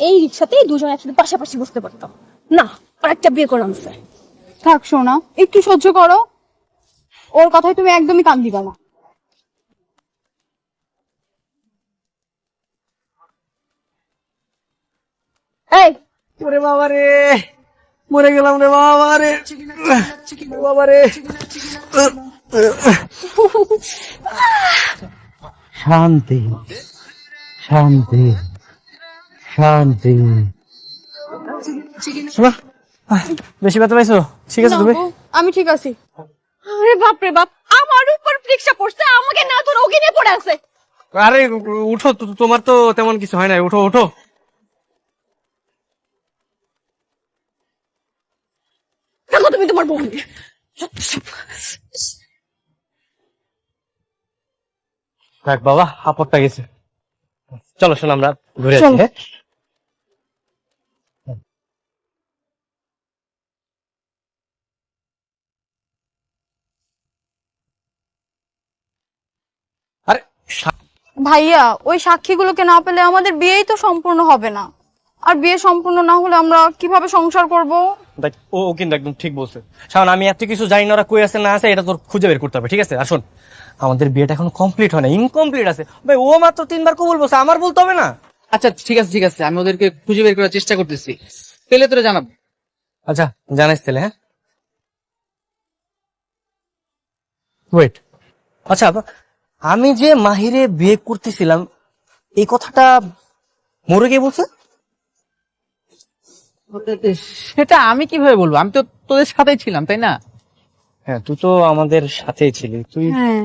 এই রিক্সাতেই দুজন একসাথে পাশাপাশি বসতে পারতাম না। আর একটা বিয়ে করে আনছে। থাক সোনা, একটু সহ্য করো। ওর কথায় তুমি একদমই কান দিবা না। এই ওরে বাবা রে, মরে গেলাম রে বাবা রে, বাবা রে। শান্তি শান্তি শান্তি। শোনা, বেশি ব্যথা পাইছো? ঠিক আছে তুমি? আমি ঠিক আছি। আরে বাপ রে বাপ, আমার উপর রিক্সা পড়ছে, আমাকে না ধরে ওকে নিয়ে পড়ে আছে। আরে উঠো, তোমার তো তেমন কিছু হয় না, উঠো উঠো। দেখো তুমি তোমার বউ নিয়ে। দেখ বাবা, আপদটা গেছে। চলো শোনো, আমরা ঘুরে আসি। হ্যাঁ আরে ভাইয়া, ওই সাক্ষীগুলোকে না পেলে আমাদের বিয়েই তো সম্পূর্ণ হবে না। আর বিয়ে সম্পূর্ণ না হলে আমরা কিভাবে সংসার করব? দেখ, ও কিন্তু একদম ঠিক বলছে। শাওন, আমি এত কিছু জানি না ওরা কই আছে না আছে, এটা তোর খুঁজে বের করতে হবে, ঠিক আছে? আর শোন, আমাদের বিয়েটা এখন কমপ্লিট হয় না, ইনকমপ্লিট আছে ভাই। ও মাত্র 3বার কবুল বলছে, আমার বলতে হবে না? আচ্ছা ঠিক আছে ঠিক আছে, আমি ওদেরকে খুঁজে বের করার চেষ্টা করতেছি, পেলে তোরা জানাবো। আচ্ছা জানাইস তাহলে। হ্যাঁ ওয়েট, আচ্ছা আমি যে মাহিরে বিয়ে করতেছিলাম এই কথাটা মরে গিয়ে বলছে? সেটা আমি কিভাবে বলবো, আমি তো তোদের সাথেই ছিলাম, তাই না? হ্যাঁ, তুই তো আমাদের সাথেই ছিলি তুই। হ্যাঁ।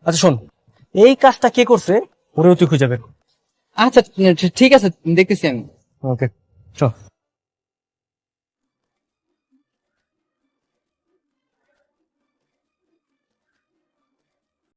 আচ্ছা শোন, এই কাজটা কে করছে ওরেও তুই খুঁজে বের কর। আচ্ছা ঠিক আছে, দেখতেছি আমি। ওকে চল।